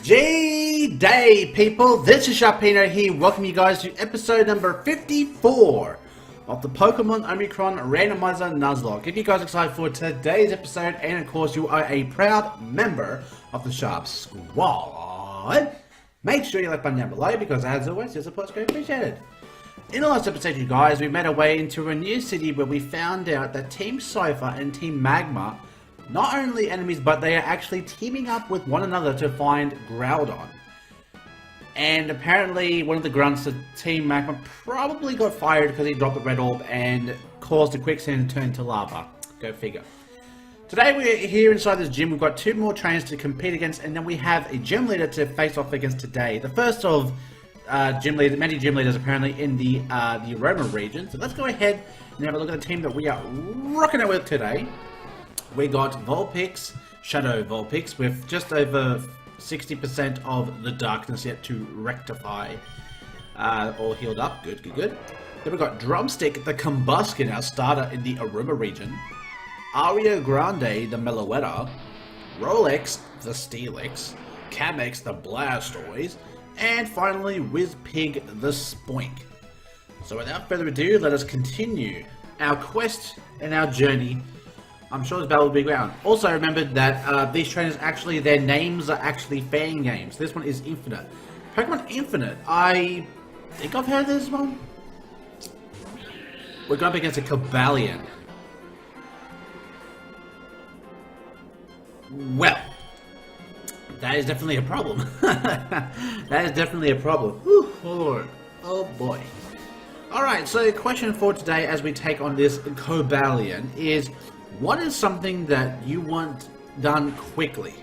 G-Day, people! This is Sharpino here, welcome you guys to episode number 54 of the Pokémon Omicron Randomizer Nuzlocke. If you guys are excited for today's episode, and of course you are a proud member of the Sharp Squad, make sure you like button down below because as always, your support is greatly appreciated. In the last episode, you guys, we made our way into a new city where we found out that Team Cypher and Team Magma not only enemies, but they are actually teaming up with one another to find Groudon. And apparently one of the grunts of Team Magma probably got fired because he dropped the red orb and caused the quicksand to turn to lava. Go figure. Today we're here inside this gym. We've got two more trainers to compete against, and then we have a gym leader to face off against today. The first of many gym leaders apparently in the Aroma region. So let's go ahead and have a look at the team that we are rocking out with today. We got Vulpix, Shadow Vulpix, with just over 60% of the darkness yet to rectify. All healed up, good. Then we got Drumstick, the Combuskin, our starter in the Aroma region. Ario Grande, the Meloetta. Rolex, the Steelix. Camex, the Blastoise. And finally, Whizpig, the Spoink. So without further ado, let us continue our quest and our journey. I'm sure this battle will be ground. Also remember that these trainers actually, their names are actually fan games. This one is Infinite. Pokemon Infinite, I think I've heard of this one. We're going up against a Cobalion. Well, that is definitely a problem. That is definitely a problem. Whew, Lord. Oh boy. Alright, so the question for today as we take on this Cobalion is, what is something that you want done quickly?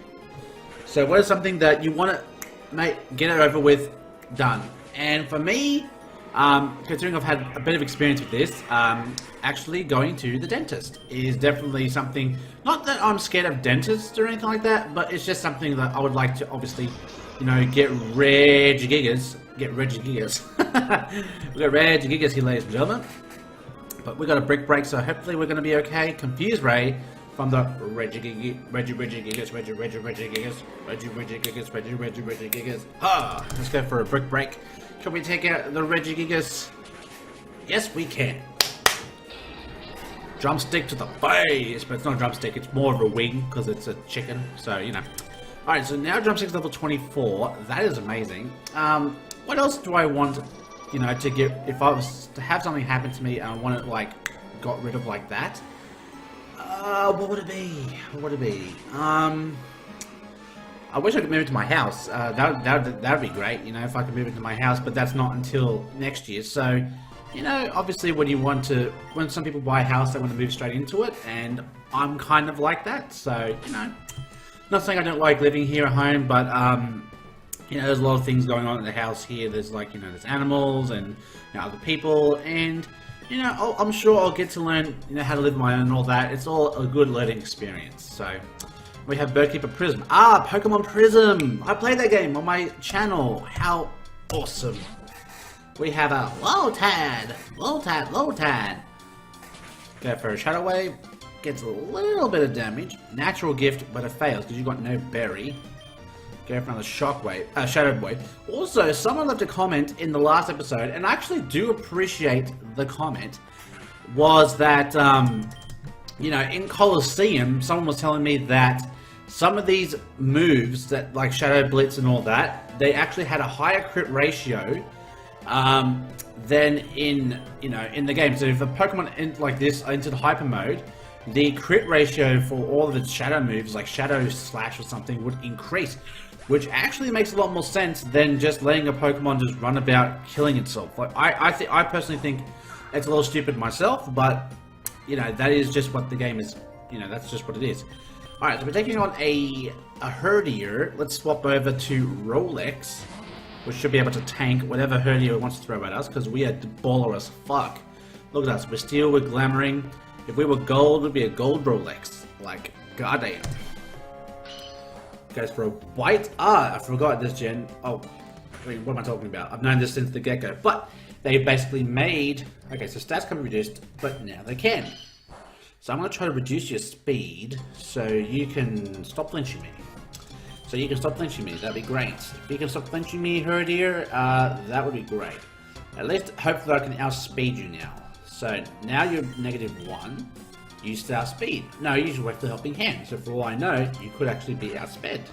So what is something that you want to get it over with, done? And for me, considering I've had a bit of experience with this, actually going to the dentist is definitely something, not that I'm scared of dentists or anything like that, but it's just something that I would like to obviously, you know, get Regigigas. We've got Regigigas here, ladies and gentlemen. But we got a brick break, so hopefully we're going to be okay. Confuse Ray from the Regigigas. Ha! Let's go for a brick break. Can we take out the Regigigas? Yes, we can. Drumstick to the face, but it's not a drumstick, it's more of a wing because it's a chicken, so you know. Alright, so now Drumstick's level 24. That is amazing. What else do I want, you know, to get, if I was to have something happen to me and I want it, like, got rid of like that? What would it be? What would it be? I wish I could move into my house. That would be great, you know, if I could move into my house, but that's not until next year. So, you know, obviously when when some people buy a house, they want to move straight into it, and I'm kind of like that. So, you know, not saying I don't like living here at home, but, you know, there's a lot of things going on in the house here. There's like, you know, there's animals and, you know, other people, and, you know, I'm sure I'll get to learn, you know, how to live my own and all that. It's all a good learning experience. So, we have Birdkeeper Prism. Ah, Pokemon Prism! I played that game on my channel. How awesome. We have a Lotad. Go for a Shadow Wave. Gets a little bit of damage. Natural Gift, but it fails because you've got no berry. Go for another Shadow Wave. Also, someone left a comment in the last episode, and I actually do appreciate the comment, was that, you know, in Colosseum, someone was telling me that some of these moves, that like Shadow Blitz and all that, they actually had a higher crit ratio than in, you know, in the game. So if a Pokemon like this entered Hyper Mode, the crit ratio for all of its Shadow moves, like Shadow Slash or something, would increase, which actually makes a lot more sense than just letting a Pokemon just run about killing itself. Like I personally think it's a little stupid myself, but you know, that is just what the game is. You know, that's just what it is. All right, so we're taking on a Herdier. Let's swap over to Rolex, which should be able to tank whatever Herdier wants to throw at us, because we are baller as fuck. Look at us, we're steel, we're glamoring. If we were gold, it would be a gold Rolex. Like, goddamn. Goes for a bite. Ah, I forgot this gen. Oh, wait, what am I talking about? I've known this since the get-go. But they basically made... Okay, so stats can be reduced, but now they can. So I'm going to try to reduce your speed so you can stop flinching me. So you can stop flinching me, that'd be great. If you can stop flinching me, Herdier, that would be great. At least, hopefully I can outspeed you now. So, now you're -1. Use the outspeed. No, use your the helping hand. So for all I know, you could actually be outsped.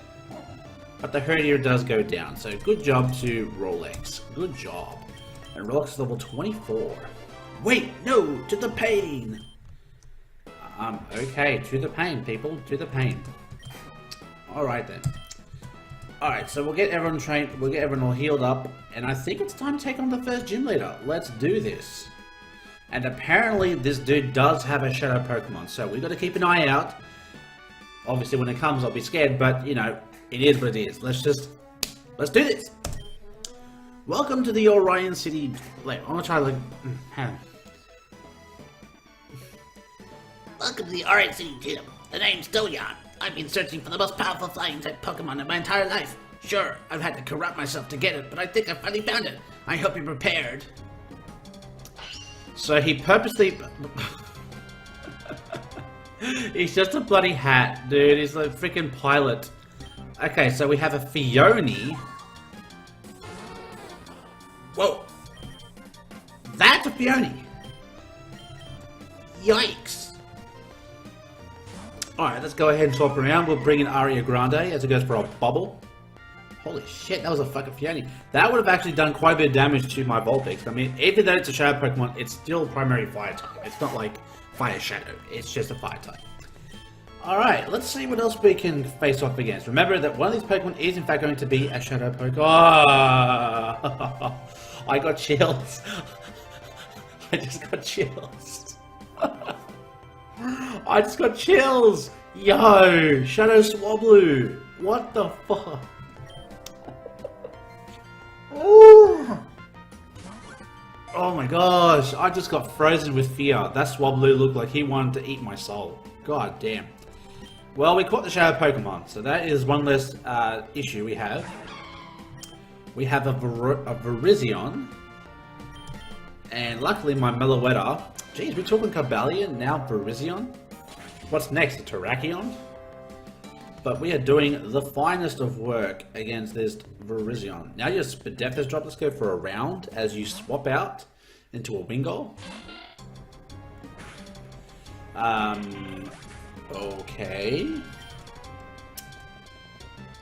But the Herdier does go down, so good job to Rolex. Good job. And Rolex is level 24. Wait, no, to the pain! Okay, to the pain, people, to the pain. Alright then. Alright, so we'll get everyone trained, we'll get everyone all healed up, and I think it's time to take on the first gym leader. Let's do this. And apparently this dude does have a Shadow Pokemon, so we've got to keep an eye out. Obviously when it comes I'll be scared, but you know, it is what it is. Let's do this! Welcome to the Orion City. Wait, I'm gonna try like... Welcome to the Orion City Gym. The name's Do-Youn. I've been searching for the most powerful flying type Pokemon in my entire life. Sure, I've had to corrupt myself to get it, but I think I finally found it. I hope you're prepared. So he purposely... He's just a bloody hat, dude. He's like a freaking pilot. Okay, so we have a Fione. Whoa! That's a Fione! Yikes. Alright, let's go ahead and swap around. We'll bring in Aria Grande as it goes for a bubble. Holy shit, that was a fucking Fione. That would have actually done quite a bit of damage to my Vulpix. I mean, even though it's a Shadow Pokemon, it's still primary Fire type. It's not like Fire Shadow. It's just a Fire type. Alright, let's see what else we can face off against. Remember that one of these Pokemon is in fact going to be a Shadow Pokemon. Oh, I got chills. I just got chills. I just got chills! Yo! Shadow Swablu! What the fuck? Oh! Oh my gosh, I just got frozen with fear. That Swablu looked like he wanted to eat my soul. God damn. Well, we caught the Shadow Pokemon, so that is one less issue we have. We have a Virizion. And luckily my Meloetta... Jeez, we're talking Cobalion, now Virizion. What's next, a Terrakion? But we are doing the finest of work against this Virizion. Now your Spadef has dropped. Let's go for a round as you swap out into a Wingull. Okay.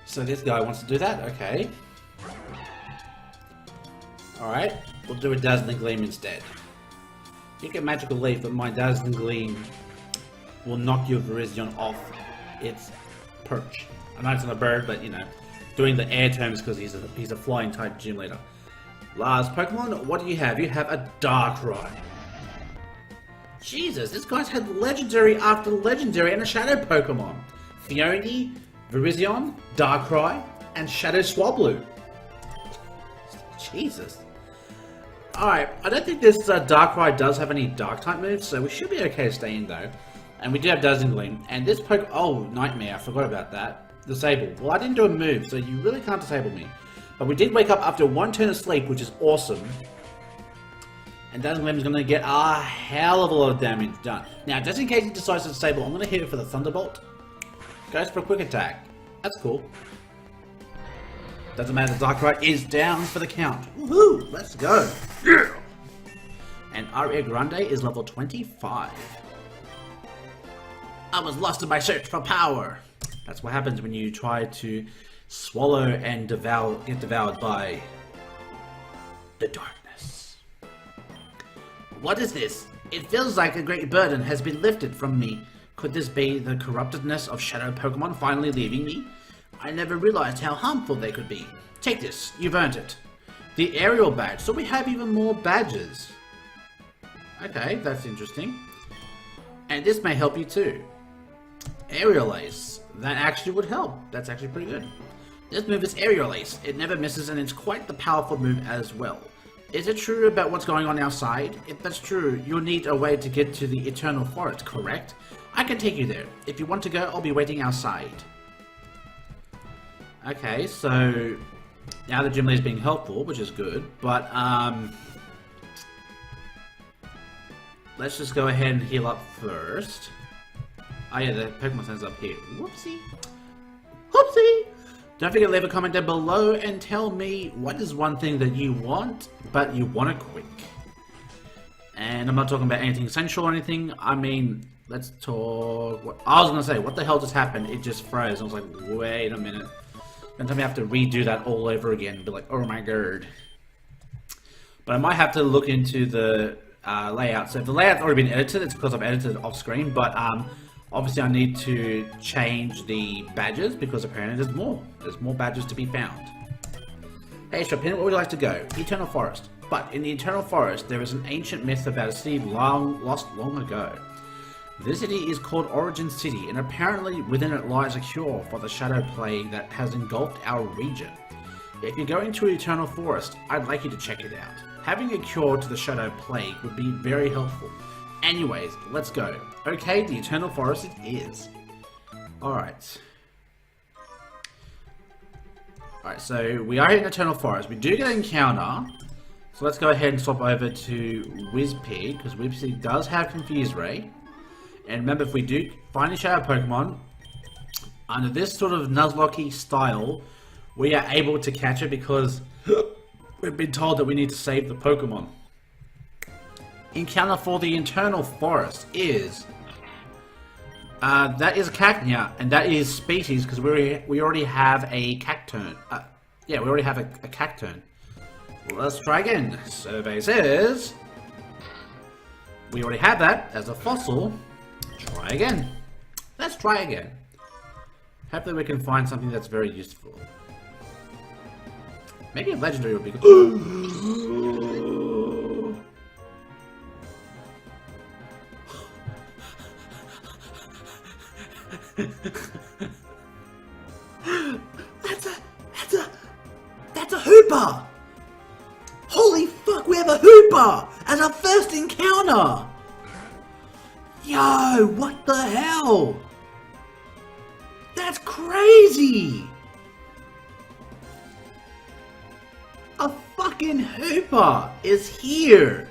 So this guy wants to do that, okay. Alright, we'll do a Dazzling Gleam instead. You get Magical Leaf, but my Dazzling Gleam will knock your Virizion off its perch. I know it's not a bird, but you know, doing the air terms because he's a flying type gym leader. Last Pokemon, what do you have? You have a Darkrai. Jesus, this guy's had legendary after legendary and a Shadow Pokemon. Fione, Virizion, Darkrai, and Shadow Swablu. Jesus. Alright, I don't think this Darkrai does have any Dark-type moves, so we should be okay to stay in though. And we do have Dazzling Gleam, and this oh, Nightmare, I forgot about that. Disable. Well, I didn't do a move, so you really can't disable me. But we did wake up after one turn of sleep, which is awesome. And Dazzling Gleam is going to get a hell of a lot of damage done. Now, just in case he decides to disable, I'm going to hit it for the Thunderbolt. Goes for a quick attack. That's cool. Doesn't matter, the Darkrai is down for the count. Woohoo! Let's go! Yeah! And Aria Grande is level 25. I was lost in my search for power. That's what happens when you try to swallow and get devoured by the darkness. What is this? It feels like a great burden has been lifted from me. Could this be the corruptedness of Shadow Pokemon finally leaving me? I never realized how harmful they could be. Take this, you've earned it. The aerial badge, so we have even more badges. Okay, that's interesting. And this may help you too. Aerial Ace, that actually would help. That's actually pretty good. This move is Aerial Ace. It never misses and it's quite the powerful move as well. Is it true about what's going on outside? If that's true, you'll need a way to get to the Eternal Forest, correct? I can take you there. If you want to go, I'll be waiting outside. Okay, so now the gym leader is being helpful, which is good, but let's just go ahead and heal up first. Oh yeah, the Pokemon Center's up here. Whoopsie! Whoopsie! Don't forget to leave a comment down below and tell me what is one thing that you want, but you want it quick. And I'm not talking about anything essential or anything. I mean, let's talk... I was gonna say, what the hell just happened? It just froze. I was like, wait a minute. Then time I have to redo that all over again and be like, oh my god. But I might have to look into the layout. So if the layout's already been edited, it's because I've edited it off screen. But obviously I need to change the badges because apparently there's more. There's more badges to be found. Hey Sharpino, where would you like to go? Eternal Forest. But in the Eternal Forest, there is an ancient myth about a city lost long ago. This city is called Origin City, and apparently within it lies a cure for the Shadow Plague that has engulfed our region. If you're going to Eternal Forest, I'd like you to check it out. Having a cure to the Shadow Plague would be very helpful. Anyways, let's go. Okay, the Eternal Forest it is. Alright. Alright, so we are in Eternal Forest. We do get an encounter. So let's go ahead and swap over to Wizpig, because Wizpig does have Confuse Ray. And remember, if we do find a Shadow Pokemon, under this sort of Nuzlocke style, we are able to catch it because we've been told that we need to save the Pokemon. Encounter for the Eternal Forest is... that is Cacnea, and that is species, because we already have a Cacturne. Yeah, we already have a Cacturne. Let's try again. Survey says... we already have that as a fossil. Try again. Let's try again. Hopefully we can find something that's very useful. Maybe a legendary would be good. That's a Hooper! Holy fuck, we have a Hooper as our first encounter! Yo, what the hell? That's crazy! A fucking Hooper is here!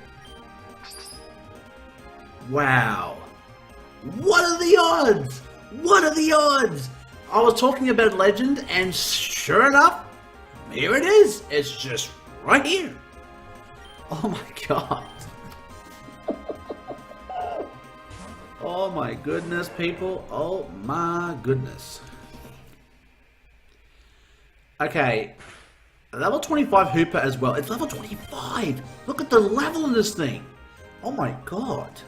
Wow. What are the odds? What are the odds? I was talking about Legend, and sure enough, here it is. It's just right here. Oh my god. Oh my goodness, people. Oh my goodness. Okay. Level 25 Hooper as well. It's level 25. Look at the level in this thing. Oh my god.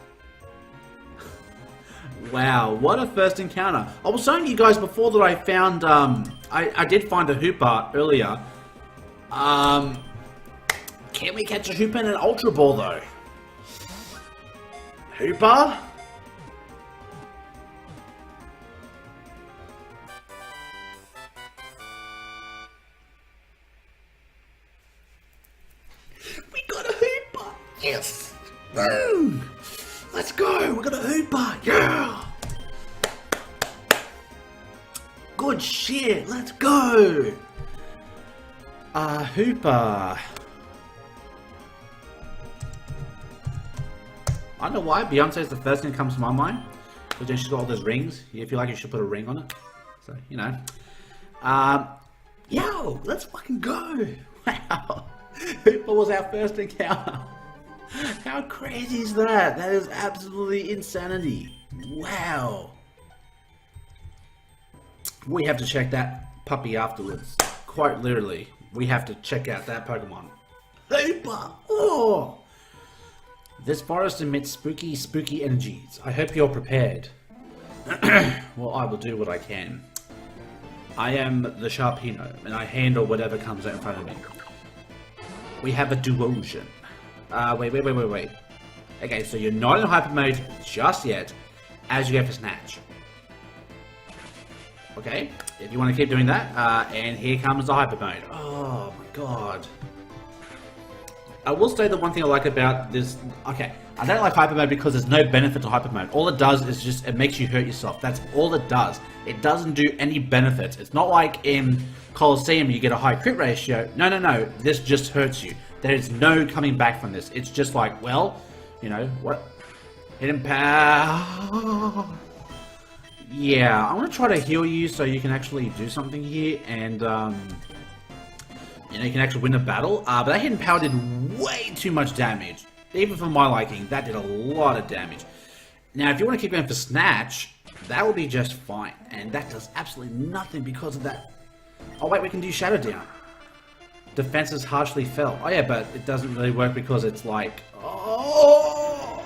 Wow, what a first encounter. I was showing you guys before that I found, I did find a Hooper earlier. Can we catch a Hooper in an Ultra Ball though? Hooper? We got a Hooper! Yes! Woo! Let's go! We got a Hooper! Yeah! Good shit! Let's go! Hooper. I don't know why Beyonce's the first thing that comes to my mind. Because then she's got all those rings. You feel like you should put a ring on it. So, you know. Yo! Let's fucking go! Wow! Hooper was our first encounter. How crazy is that? That is absolutely insanity. Wow. We have to check that puppy afterwards. Quite literally. We have to check out that Pokemon. Hooper! Oh! This forest emits spooky, spooky energies. I hope you're prepared. Well, I will do what I can. I am the Sharpino, and I handle whatever comes out in front of me. We have a Do-Youn. Wait. Okay, so you're not in hyper mode just yet, as you go for Snatch. Okay, if you want to keep doing that, and here comes the hyper mode. Oh my god. I will say the one thing I like about this, okay, I don't like hyper mode because there's no benefit to hyper mode. All it does is just, it makes you hurt yourself. That's all it does. It doesn't do any benefits. It's not like in Coliseum you get a high crit ratio. No, this just hurts you. There is no coming back from this. It's just like, well, you know, what? Hidden power. Yeah, I'm gonna try to heal you so you can actually do something here, and you know, you can actually win a battle. But that hidden power did way too much damage, even for my liking. That did a lot of damage. Now, if you want to keep going for Snatch, that will be just fine, and that does absolutely nothing because of that. Oh wait, we can do Shadow Down. Defenses harshly fell. Oh yeah, but it doesn't really work because it's like, oh.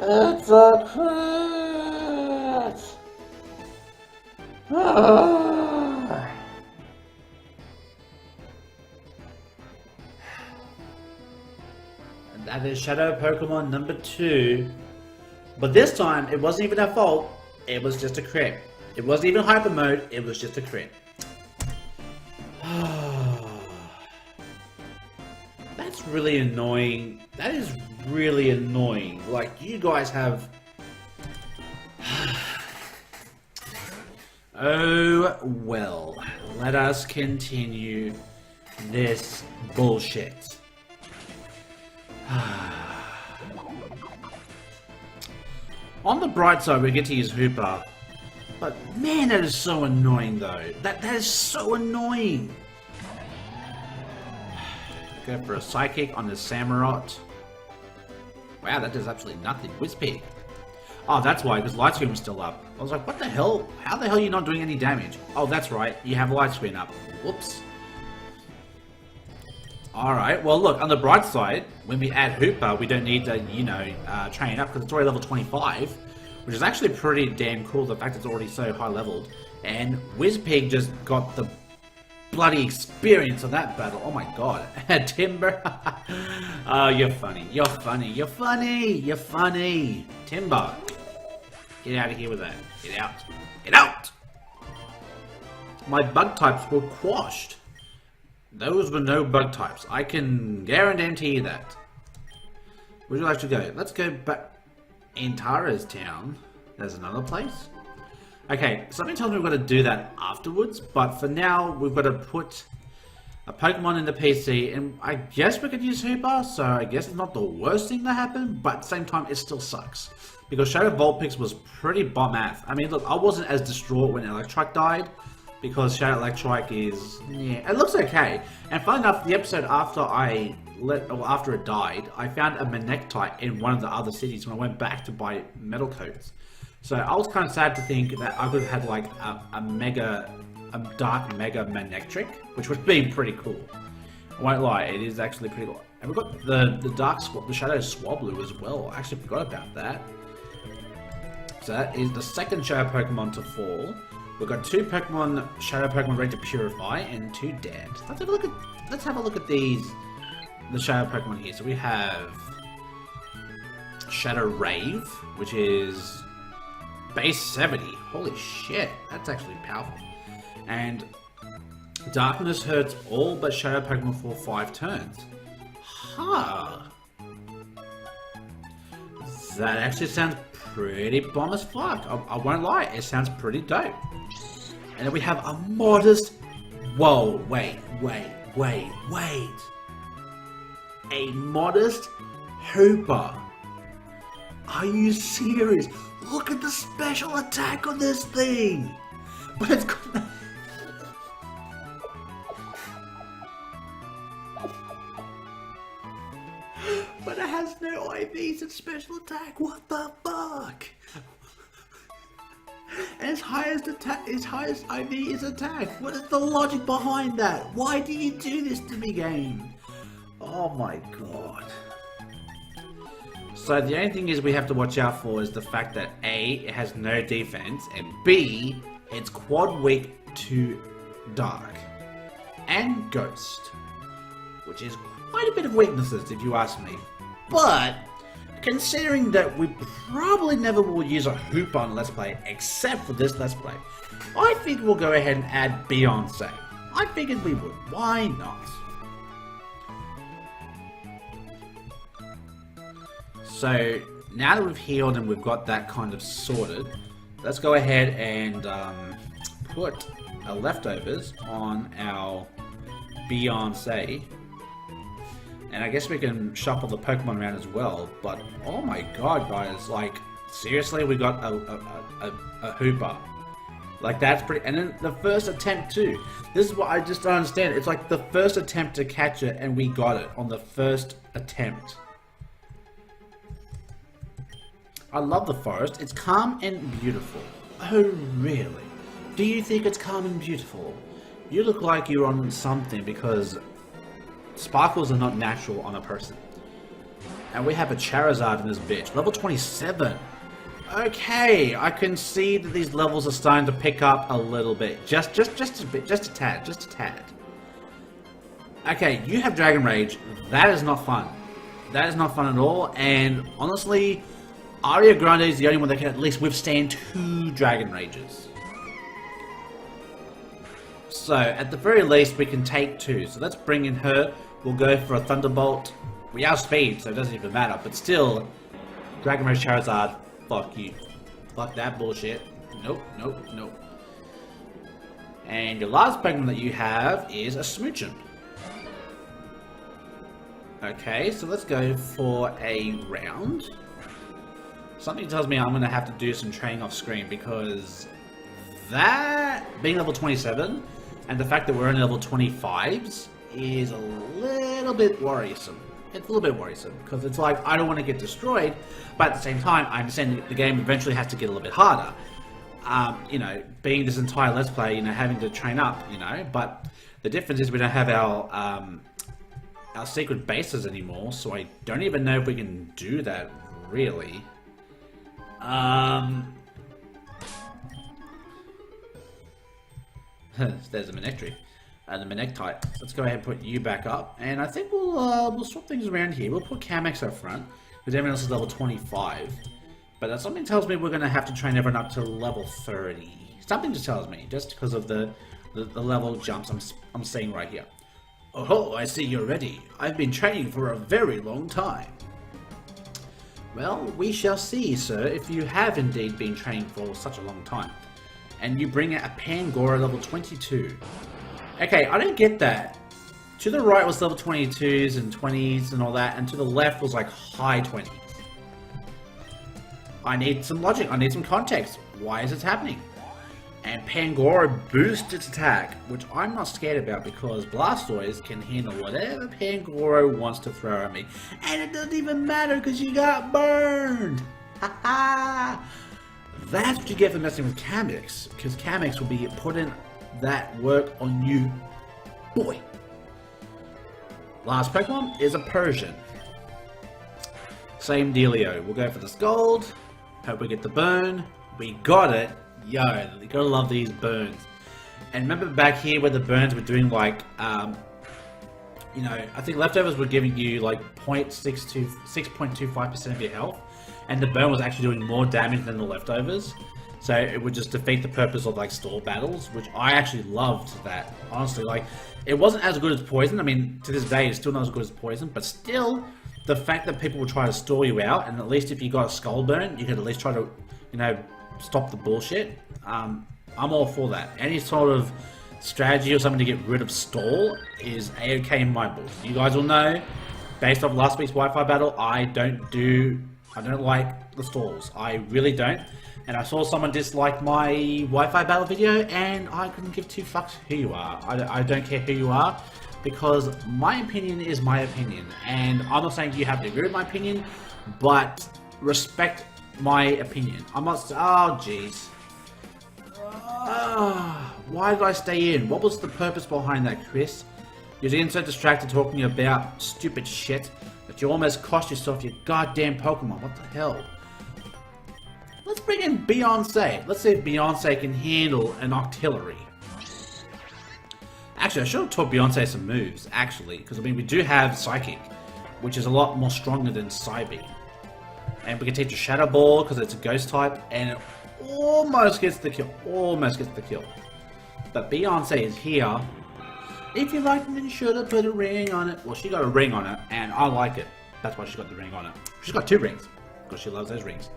It's a crit! And that is Shadow Pokemon number 2. But this time, it wasn't even our fault. It was just a crit. It wasn't even Hyper Mode, it was just a crit. That's really annoying. That is really annoying. Like, you guys have... Oh, well. Let us continue this bullshit. On the bright side, we get to use Hooper. But man, that is so annoying though. That is so annoying. Go for a Psychic on the Samurott. Wow, that does absolutely nothing. Whizpig. Oh, that's why, because Light Screen was still up. I was like, what the hell? How the hell are you not doing any damage? Oh, that's right. You have Light Screen up. Whoops. Alright, well look, on the bright side, when we add Hooper, we don't need to, you know, train up, because it's already level 25, which is actually pretty damn cool, the fact it's already so high leveled. And Whizpig just got the bloody experience of that battle. Oh my god. Timber. Oh, you're funny. You're funny. You're funny. You're funny. Timber. Get out of here with that. Get out. Get out! My bug types were quashed. Those were no bug types. I can guarantee that. Where would you like to go? Let's go back in Tara's town. There's another place. Okay, something tells me we've got to do that afterwards, but for now, we've got to put a Pokemon in the PC, and I guess we could use Hooper, so I guess it's not the worst thing that happened, but at the same time, it still sucks. Because Shadow Vulpix was pretty bomb-ath. I mean, look, I wasn't as distraught when Electrike died, because Shadow Electrike is, yeah, it looks okay. And fun enough, the episode after after it died, I found a Manectite in one of the other cities when I went back to buy metal coats. So I was kind of sad to think that I could have had like a dark mega Manectric, which would be pretty cool. I won't lie, it is actually pretty cool. And we've got the Shadow Swablu as well. I actually forgot about that. So that is the second Shadow Pokemon to fall. We've got 2 Shadow Pokemon ready to purify and 2 dead. Let's have a look at the Shadow Pokemon here. So we have Shadow Rave, which is base 70. Holy shit, that's actually powerful. And Darkness hurts all but Shadow Pokemon for 5 turns. Huh. That actually sounds pretty bomb as fuck. I won't lie, it sounds pretty dope. And then we have a modest... Whoa, wait. A modest Hooper. Are you serious? Look at the special attack on this thing! But it's got... But it has no IVs and special attack. What the fuck? And its highest IV is attack. What is the logic behind that? Why do you do this to me, game? Oh my god. So the only thing is we have to watch out for is the fact that A, it has no defense, and B, it's quad weak to Dark and Ghost, which is quite a bit of weaknesses if you ask me. But considering that we probably never will use a Hooper on Let's Play except for this Let's Play, I think we'll go ahead and add Beyonce. I figured we would. Why not? So now that we've healed and we've got that kind of sorted, let's go ahead and put our leftovers on our Beyonce. And I guess we can shuffle the Pokemon around as well. But oh my god, guys, like seriously, we got a Hooper. Like that's pretty. And then the first attempt too. This is what I just don't understand. It's like the first attempt to catch it, and we got it on the first attempt. I love the forest. It's calm and beautiful. Oh, really? Do you think it's calm and beautiful? You look like you're on something because sparkles are not natural on a person. And we have a Charizard in this bitch. Level 27. Okay, I can see that these levels are starting to pick up a little bit. Just a bit. Just a tad. Okay, you have Dragon Rage. That is not fun. That is not fun at all. And honestly, Ariana Grande is the only one that can at least withstand 2 Dragon Rages. So, at the very least, we can take 2. So let's bring in her. We'll go for a Thunderbolt. We are speed, so it doesn't even matter. But still, Dragon Rage Charizard, fuck you. Fuck that bullshit. Nope. And your last Pokemon that you have is a Smoochum. Okay, so let's go for a round. Something tells me I'm going to have to do some training off screen because that, being level 27, and the fact that we're only level 25s is a little bit worrisome. It's a little bit worrisome because it's like I don't want to get destroyed, but at the same time I understand the game eventually has to get a little bit harder. You know, being this entire Let's Play, you know, having to train up, you know, but the difference is we don't have our secret bases anymore, so I don't even know if we can do that really. There's a Manectric. The Manectite. Let's go ahead and put you back up. And I think we'll swap things around here. We'll put Camex up front, because everyone else is level 25. But something tells me we're going to have to train everyone up to level 30. Something just tells me, just because of the level jumps I'm seeing right here. Oh, I see you're ready. I've been training for a very long time. Well, we shall see, sir, if you have indeed been training for such a long time. And you bring out a Pangoro level 22. Okay, I don't get that. To the right was level 22s and 20s and all that, and to the left was like high 20s. I need some logic, I need some context. Why is this happening? And Pangoro boosts its attack, which I'm not scared about because Blastoise can handle whatever Pangoro wants to throw at me. And it doesn't even matter because you got burned! Haha! That's what you get for messing with Camex, because Camex will be putting that work on you, boy. Last Pokemon is a Persian. Same dealio. We'll go for this gold. Hope we get the burn. We got it. Yo, you gotta love these burns. And remember back here where the burns were doing like, you know, I think leftovers were giving you like 6.25% of your health, and the burn was actually doing more damage than the leftovers. So it would just defeat the purpose of like stall battles, which I actually loved that. Honestly, like it wasn't as good as poison. I mean, to this day, it's still not as good as poison, but still, the fact that people will try to stall you out, and at least if you got a skull burn, you could at least try to, you know, stop the bullshit. I'm all for that. Any sort of strategy or something to get rid of stall is a-okay in my book. You guys will know, based off last week's Wi-Fi battle, I don't like the stalls. I really don't. And I saw someone dislike my Wi-Fi battle video, and I couldn't give 2 fucks who you are. I don't care who you are, because my opinion is my opinion. And I'm not saying you have to agree with my opinion, but respect my opinion. I'm not. Oh, jeez. Why did I stay in? What was the purpose behind that, Chris? You're getting so distracted talking about stupid shit that you almost cost yourself your goddamn Pokemon. What the hell? Let's bring in Beyonce. Let's see if Beyonce can handle an Octillery. Actually, I should have taught Beyonce some moves, actually, because I mean, we do have Psychic, which is a lot more stronger than Psybeam. And we can teach a Shadow Ball because it's a Ghost type, and it almost gets the kill. Almost gets the kill. But Beyonce is here. If you like, then you should have put a ring on it. Well, she got a ring on it, and I like it. That's why she got the ring on it. She's got 2 rings, because she loves those rings.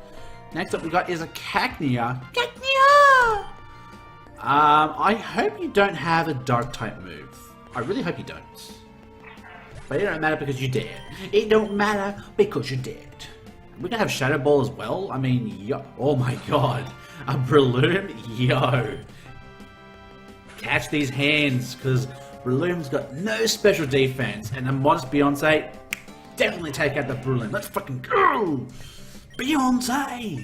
Next up we got is a Cacnea. Yeah. I hope you don't have a dark type move. I really hope you don't. But it don't matter because you did. It don't matter because you did. We're gonna have Shadow Ball as well. I mean, yo, oh my god, a Breloom, yo. Catch these hands, because Breloom's got no special defense, and the modest Beyonce definitely take out the Breloom. Let's fucking go, Beyonce.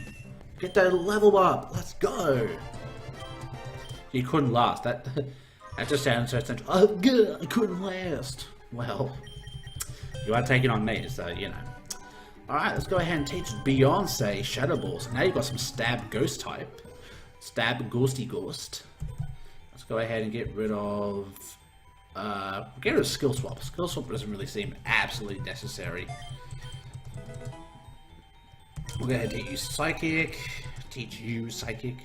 Get that level up. Let's go. You couldn't last. That just sounds so essential. Oh god, I couldn't last. Well, you are taking on me, so you know. Alright, let's go ahead and teach Beyonce Shadow Balls. Now you've got some Stab Ghost type. Stab Ghosty Ghost. Let's go ahead and get rid of Skill Swap. Skill Swap doesn't really seem absolutely necessary. We'll go ahead and teach you Psychic. Teach you Psychic.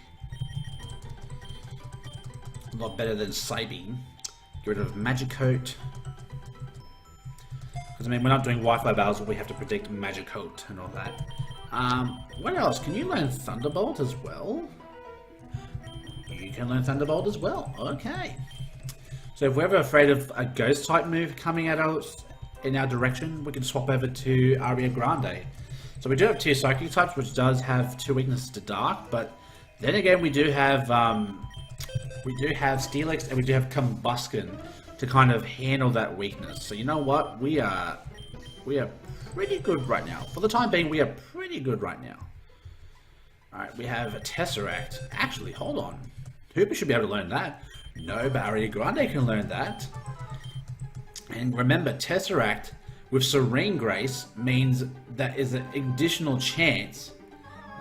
A lot better than Psybeam. Get rid of Magic Coat. Because I mean, we're not doing Wi-Fi battles where we have to predict Magic Coat and all that. What else? Can you learn Thunderbolt as well? You can learn Thunderbolt as well. Okay. So if we're ever afraid of a Ghost type move coming at us in our direction, we can swap over to Aria Grande. So we do have 2 Psychic types, which does have 2 weaknesses to Dark, but then again we do have Steelix and we do have Combusken to kind of handle that weakness. So you know what? We are pretty good right now. For the time being, we are pretty good right now. Alright, we have a Tesseract. Actually, hold on. Hooper should be able to learn that. No, but Aria Grande can learn that. And remember, Tesseract with Serene Grace means that is an additional chance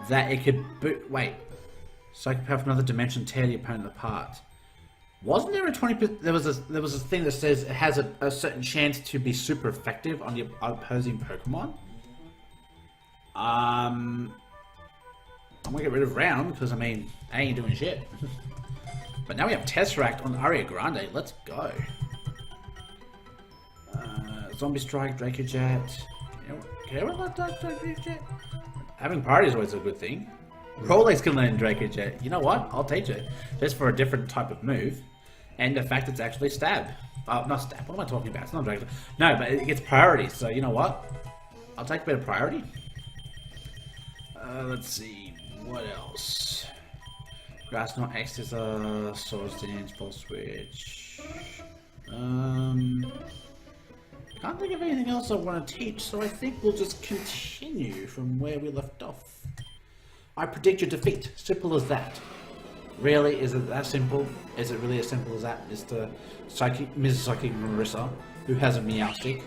that it could boot. Wait. Psychopath from another dimension tear the opponent apart. Wasn't there a 20%? There was a thing that says it has a certain chance to be super effective on the opposing Pokemon. I'm gonna get rid of Round because I mean, I ain't doing shit. But now we have Tesseract on Aria Grande. Let's go. Zombie Strike, Draco Jet. Can everyone like Draco Jet? Having priority is always a good thing. Rolex can learn Draco Jet. You know what? I'll teach it. Just for a different type of move. And the fact it's actually Stab. Oh, not Stab. What am I talking about? It's not Draco. No, but it gets priority. So you know what? I'll take a bit of priority. Let's see. What else? Grass Knot, X is a Swords Dance, Full Switch. Can't think of anything else I want to teach, so I think we'll just continue from where we left off. I predict your defeat. Simple as that. Really? Is it that simple? Is it really as simple as that, Mr. Psychic, Mrs. Psychic Marissa, who has a Meowstic?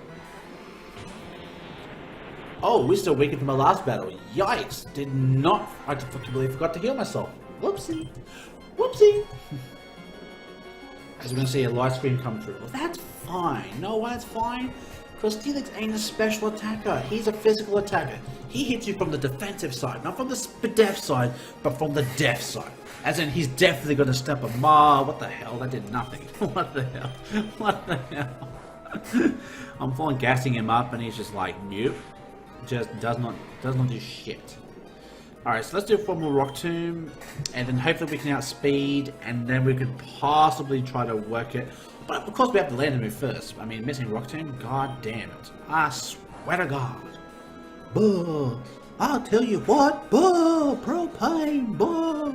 Oh, we're still weakened from our last battle. Yikes! Did not. I completely forgot to heal myself. Whoopsie. Whoopsie. As we're going to see a live screen come through. Well, that's fine. No, why it's fine? Because Steelix ain't a special attacker. He's a physical attacker. He hits you from the defensive side. Not from the def side, but from the def side. As in, he's definitely going to step a mile. What the hell? That did nothing. What the hell? What the hell? I'm fully gassing him up and he's just like, nope. Just does not do shit. Alright, so let's do 4 more Rock Tomb, and then hopefully we can outspeed, and then we could possibly try to work it. But of course we have to land the move first. I mean, missing Rock Tomb? God damn it. I swear to God. Buh. I'll tell you what. Buh. Propane. Buh.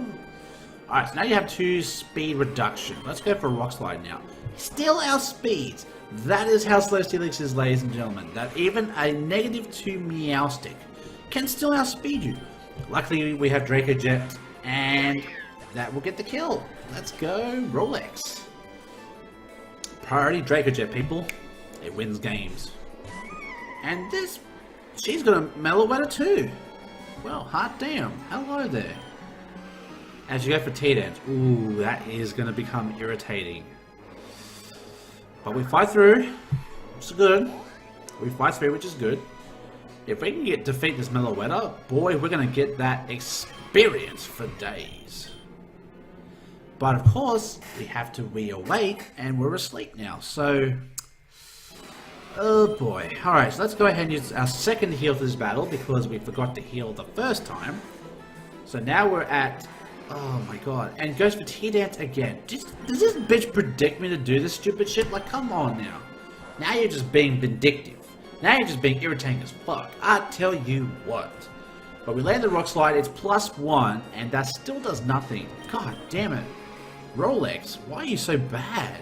Alright, so now you have 2 speed reduction. Let's go for Rock Slide now. Still outspeeds. That is how slow Steelix is, ladies and gentlemen. That even a -2 Meowstic can still outspeed you. Luckily, we have Draco Jet, and that will get the kill. Let's go, Rolex. Priority Draco Jet, people. It wins games. And this, she's got a Meloetta too. Well, hot damn. Hello there. As you go for T-Dance, ooh, that is going to become irritating. But we fight through, which is good. We fight through, which is good. If we can defeat this Meloetta, boy, we're going to get that experience for days. But of course, we have to reawake, and we're asleep now, so... Oh boy. Alright, so let's go ahead and use our second heal for this battle, because we forgot to heal the first time. So now we're at Oh my god. And goes for T-Dance again. Does this bitch predict me to do this stupid shit? Like, come on now. Now you're just being vindictive. Now you're just being irritating as fuck. I tell you what. But we land the Rock Slide, it's +1, and that still does nothing. God damn it. Rolex, why are you so bad?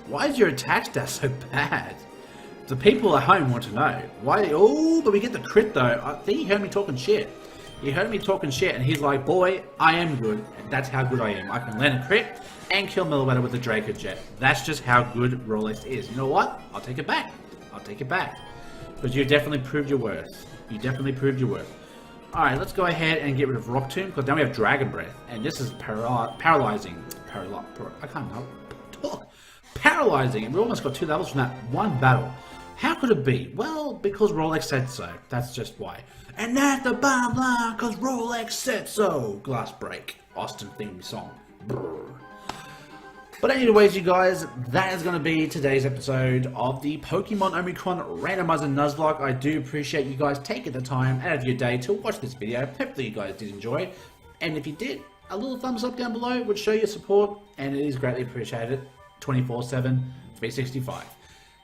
Why is your attack stat so bad? The people at home want to know. Why? Oh, but we get the crit though. I think he heard me talking shit. He heard me talking shit, and he's like, boy, I am good. And that's how good I am. I can land a crit and kill Millimeter with the Draco Jet. That's just how good Rolex is. You know what? I'll take it back. I'll take it back. Because you definitely proved your worth. You definitely proved your worth. Alright, let's go ahead and get rid of Rock Tomb, because now we have Dragon Breath. And this is paralyzing. I can't talk. Paralyzing. And we almost got 2 levels from that one battle. How could it be? Well, because Rolex said so. That's just why. And that's the bottom line, because Rolex said so. Glass Break. Austin theme song. Brr. But anyways, you guys, that is going to be today's episode of the Pokemon Omicron Randomizer Nuzlocke. I do appreciate you guys taking the time out of your day to watch this video. Hopefully you guys did enjoy. And if you did, a little thumbs up down below would show your support, and it is greatly appreciated. 24/7, 365.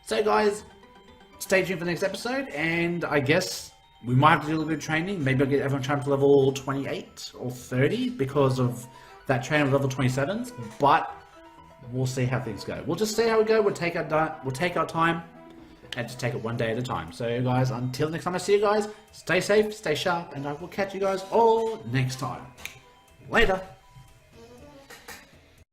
So guys, stay tuned for the next episode, and I guess we might have to do a little bit of training. Maybe I'll get everyone trained to level 28 or 30 because of that training of level 27s, but we'll see how things go. We'll just see how we go. We'll take our time and just take it one day at a time. So guys, until next time I see you guys, stay safe, stay sharp, and I will catch you guys all next time. Later.